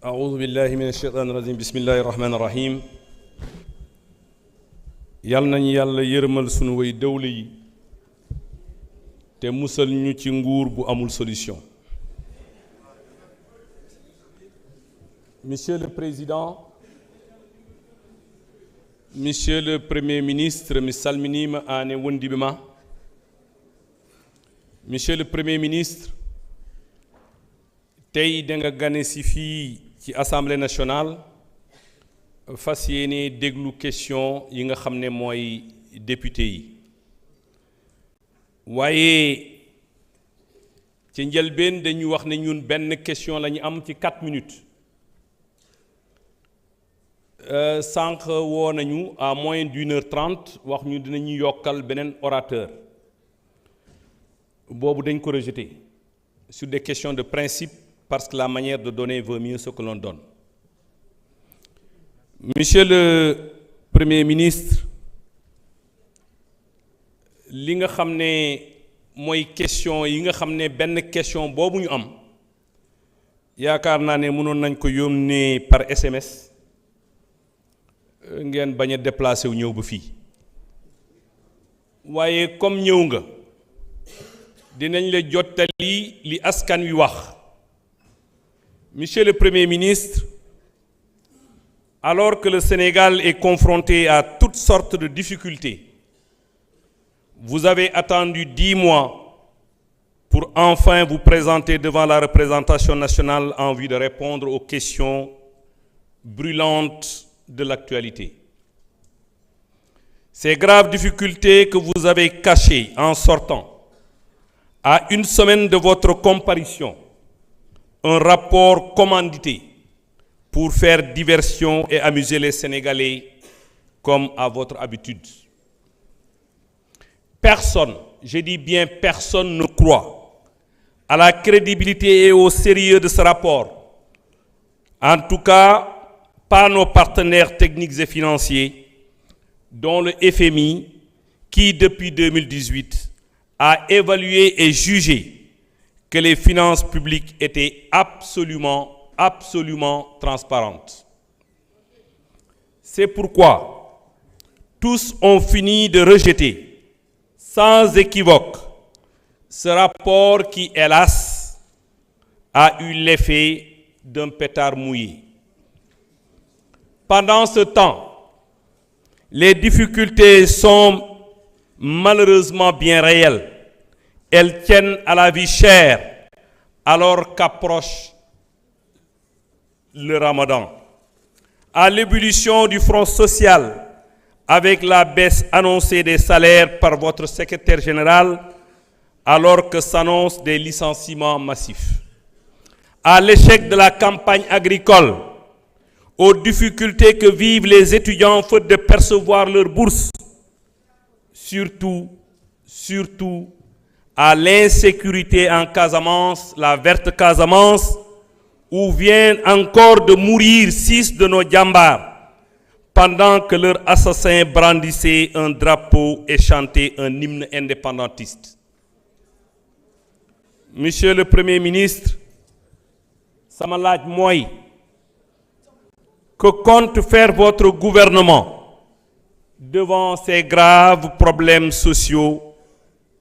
أعوذ بالله من الشيطان الرجيم بسم الله الرحمن الرحيم yal nañu yàlla yërmal sunu way dawle yi te musal ñu ci nguur bu amul solution. Monsieur le Président, Monsieur le Premier ministre, mi salminima an e wondiɓe ma. Monsieur le Premier ministre, tey da nga gane si fii ci Assemblée nationale fas yéene déglu question yi nga xam ne mooy député yi waaye ci njëlbeen dañu wax ne ñun benn question la ñu am ci 4 minutes sànq woo nañu à moins d'1h30 wax ñu dinañu yokkal beneen orateur boobu dañ ko rejeté sur des questions de principe parce que la manière de donner vaut mieux ce que l'on donne. Monsieur le Premier ministre, li nga xam ne mooy question yi nga xam ne benn question boobu ñu am yaakaar naa ne mënoon nañ ko yónnee par SMS ngeen bañ a déplacé wu ñëw ba fii waaye comme ñëw nga dinañ la jottali li askan wi wax. Monsieur le Premier ministre, alors que le Sénégal est confronté à toutes sortes de difficultés, vous avez attendu 10 mois pour enfin vous présenter devant la représentation nationale en vue de répondre aux questions brûlantes de l'actualité. Ces graves difficultés que vous avez cachées en sortant, à une semaine de votre comparution, un rapport commandité pour faire diversion et amuser les Sénégalais comme à votre habitude. Personne, je dis bien personne, ne croit à la crédibilité et au sérieux de ce rapport. En tout cas, pas nos partenaires techniques et financiers, dont le FMI, qui depuis 2018 a évalué et jugé que les finances publiques étaient absolument transparentes. C'est pourquoi tous ont fini de rejeter, sans équivoque, ce rapport qui, hélas, a eu l'effet d'un pétard mouillé. Pendant ce temps, les difficultés sont malheureusement bien réelles. Elles tiennent à la vie chère alors qu'approche le Ramadan, à l'ébullition du front social avec la baisse annoncée des salaires par votre secrétaire général alors que s'annoncent des licenciements massifs, à l'échec de la campagne agricole, aux difficultés que vivent les étudiants faute de percevoir leur bourse, surtout à l'insécurité en Casamance, la verte Casamance, où viennent encore de mourir 6 de nos djambars, pendant que leurs assassins brandissaient un drapeau et chantaient un hymne indépendantiste. Monsieur le Premier ministre, sama laaj mooy, que compte faire votre gouvernement devant ces graves problèmes sociaux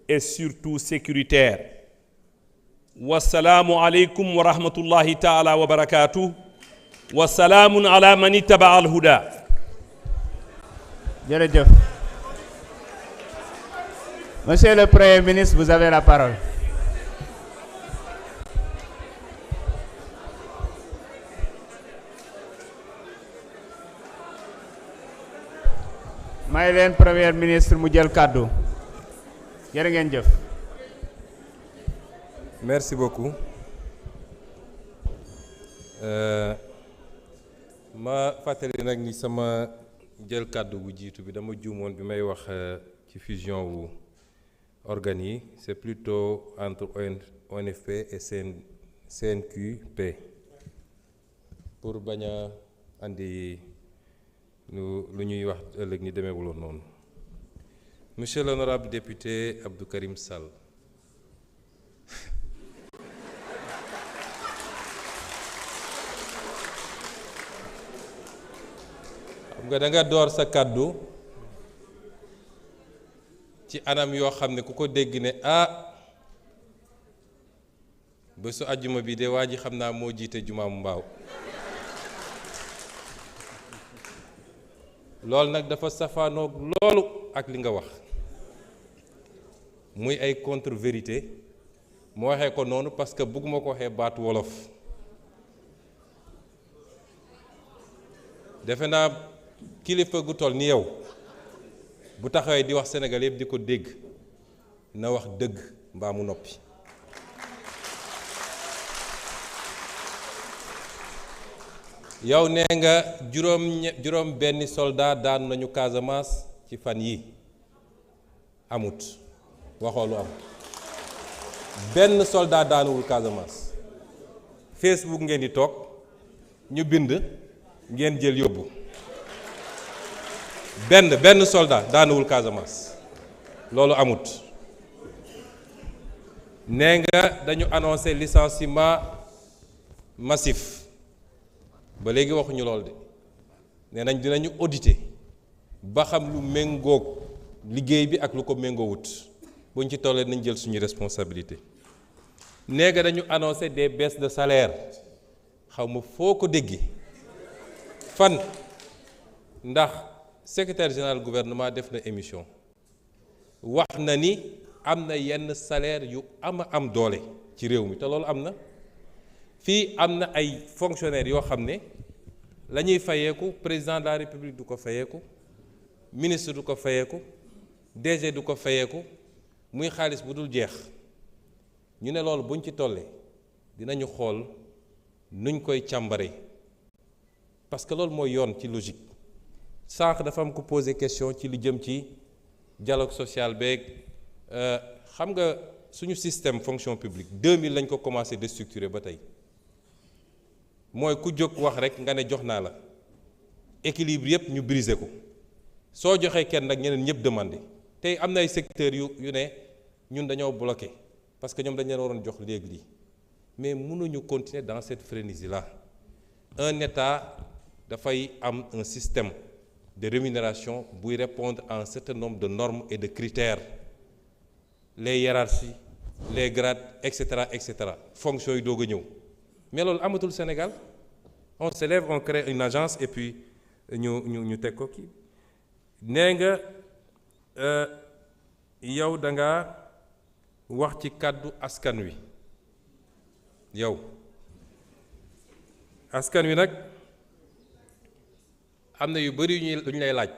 et surtout sécuritaire. Wassalamu alaikum wa rahmatullahi ta'ala wa barakatuh. Wassalamun ala man ittaba al-huda. Jërëjëf. Monsieur le Premier ministre, vous avez la parole. may leen Premier ministre mu jël kàddu. Jërë ngeen jëf. Merci beaucoup. Ma fàttali nag ni sama jël kàddu bu jiitu bi dama juumoon bi may wax ci fusion wu organes yi, c'est plutôt entre ONFP et CNQP pour bañ a andi lu ñuy wax ëllëg ni demeewuloon noonu. Monsieur l'honorable député Abdou Karim Sall, nga da nga door sa kàddu ci anam yoo xam ne ku ko dégg ne bésu àjjuma bi de waa ji xam naa moo jiite jumaamu Mbaaw loolu nag dafa safaanoog loolu ak li nga wax muy ay contre vérité mu waxee ko noonu parce que bëgguma ko waxee baatu wolof defe naa kilifa gu toll ni yow bu taxawee di wax Sénégal yëpp di ko dégg na wax dëgg mbaa mu noppi yow nee nga juróom benni soldat daan nañu Casamance ci fan yi amut waxoo lu am benn soldat daanuwul Casamance Facebook ngeen di toog ñu bind ngeen jël yóbbu benn soldat daanuwul Casamance loolu amut nee nga dañu annoncé licenciement massif ba léegi waxuñu lool de nee nañ dinañu auditer ba xam lu méngoog liggéey bi ak lu ko méngoowut buñ ci tollee nañ jël suñu responsabilité nee nga dañu annoncé des baisses de salaire xaw ma foo ko déggi fan ndax secrétaire général gouvernement def na émission wax na ni am na yenn salaire yu am doole ci réew mi te loolu am na fii am na ay fonctionnaires yoo xam ne la ñuy fayeeku président de la république du ko fayeeku ministre du ko fayeeku DG du ko fayeeku muy xaalis bu dul jeex ñu ne loolu buñ ci tollee dinañu xool nuñ koy càmbare parce que loolu mooy yoon ci logique sànq dafa am ko poser question ci li jëm ci dialogue social beeg xam nga suñu système fonction publique 2000 lañ ko commencé déstructurer ba tey mooy ku jóg wax rek nga ne jox naa la équilibre yëpp ñu briser ko soo joxee kenn nag ñeneen ñëpp demandé tey am na ay secteurs yu ne ñun dañoo bloqué parce que ñoom dañ leen waroon jox léegi lii mais mënuñu continuer dans cette frénésie là un État dafay am un système de rémunération buy répondre à un certain nombre de normes et de critères les hiérarchies les grades etc. fonctions yi doog a ñëw mais loolu amatul Sénégal on se lève on crée une agence et puis ñu teg ko kii nee nga yow da nga wax ci kàddu askan wi yow askan wi nag am na yu bari yu ñu lay laaj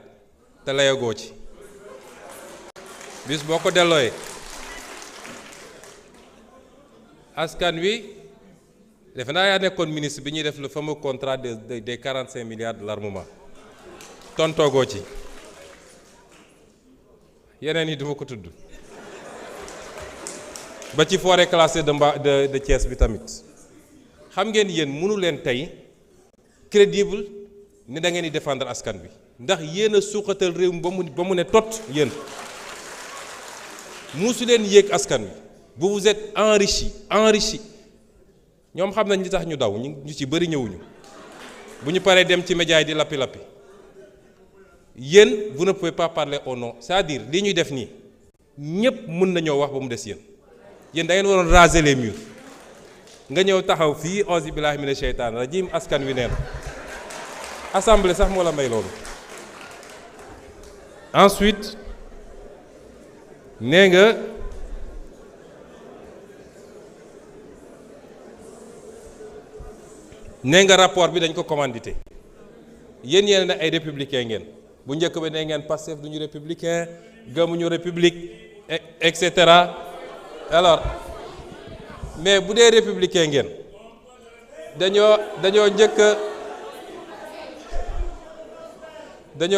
te layagoo ci bis boo ko dellooyee askan wi defe naa yaa nekkoon ministre bi ñuy def le fameux contrat des 45 milliards de l'armement tontoogoo ci yeneen yi duma ko tudd ba ci forêt classée de Thiès bi tamit xam ngeen yéen mënu leen tey crédible ni da ngeen di défendre askan bi ndax yéen a suuxatal réew mi ba mu ne tot yéen musu leen yéeg askan wi vous vous êtes enrichi ñoom xam nañ li tax ñu daw ñu ci bëri ñëwuñu bu ñu paree dem ci médias yi di lappi yéen vous ne pouvez pas parler au nom c'est-à-dire li ñuy def nii ñépp mën nañoo wax ba mu des yéen da ngeen waroon raser les murs nga ñëw taxaw fii auzu billahi mina sheytaan rajim askan wi neen assemblée sax moo la may loolu ensuite nee nga rapport bi dañ ko commandité yéen ne ay républicain ngeen bu njëkk ba nee ngeen Pastef duñu républicain gëmuñu république et cetera alors mais bu dee républicain ngeen dañoo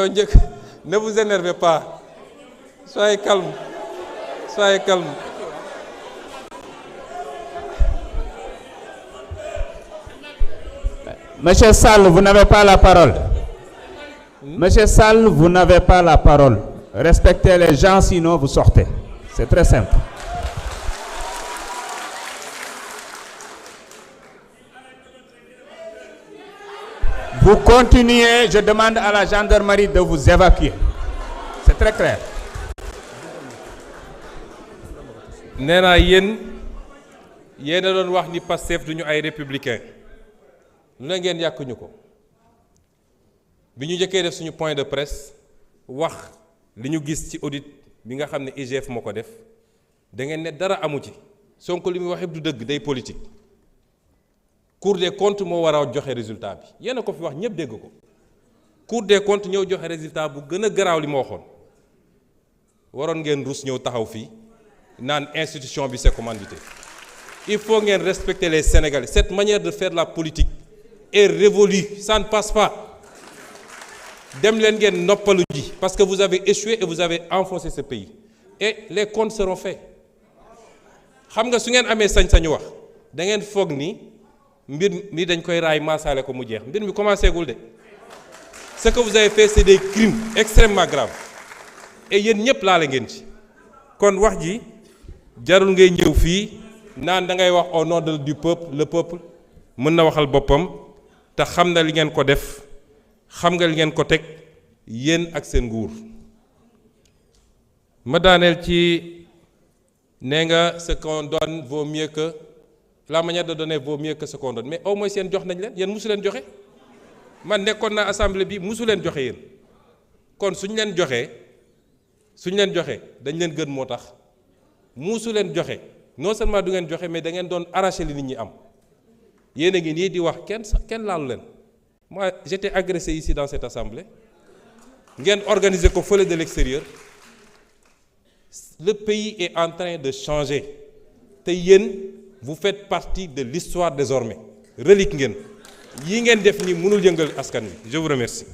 njëkk ne vous énervez pas soyez calme. Monsieur Sall, vous n'avez pas la parole. Monsieur Sall, vous n'avez pas la parole. Respectez les gens, sinon vous sortez. C'est très simple. Vous continuez, je demande à la gendarmerie de vous évacuer. C'est très clair. nee naa yéen a doon wax ni Pastef duñu ay républicain lu ne ngeen yàquñu ko bi ñu njëkkee def suñu point de presse wax li ñu gis ci audit bi nga xam ne IGF moo ko def da ngeen ne dara amu ci Sonko li muy wax yëpp du dëgg day politique Cour des comptes moo war a joxe résultat bi yéen a ko fi wax ñëpp dégg ko Cour des comptes ñëw joxe résultat bu gën a garaaw li ma waxoon waroon ngeen rus ñëw taxaw fii naan institution bi c'est commandité. Il faut ngeen respecter les Sénégalais. Cette manière de faire la politique est révolue, ça ne passe pas. Dem leen ngeen noppalu ji parce que vous avez échoué et vous avez enfoncé ce pays et les comptes seront faits. Xam nga su ngeen amee sañ-sañu wax da ngeen foog ni mbir mi dañ koy raay maasaale ko mu jeex mbir mi commencé gul de. Ce que vous avez fait c'est des crimes extrêmement graves et yéen ñëpp laale ngeen ci kon wax ji jarul ngay ñëw fii naan da ngay wax au nom du peuple le peuple mën na waxal boppam te xam na li ngeen ko def xam nga li ngeen ko teg yéen ak seen nguur ma daaneel ci nee nga ce qu'on donne vaut mieux que la manière de donner vaut mieux que ce qu'on donne mais au moins seen jox nañ leen yéen musu leen joxe man nekkoon naa assemblée bi musu leen joxe yéen kon suñ leen joxee dañ leen gën moo tax musu leen joxe non seulement du ngeen joxe mais da ngeen doon arracher li nit ñi am yéen a ngi nii di wax kenn laalu leen moi j'étais agressé ici dans cette assemblée ngeen organiser ko fële de l'extérieur le pays est en train de changer te yéen vous faites partie de l'histoire désormais relique ngeen yi ngeen def nii mënul yëngal askan wi je vous remercie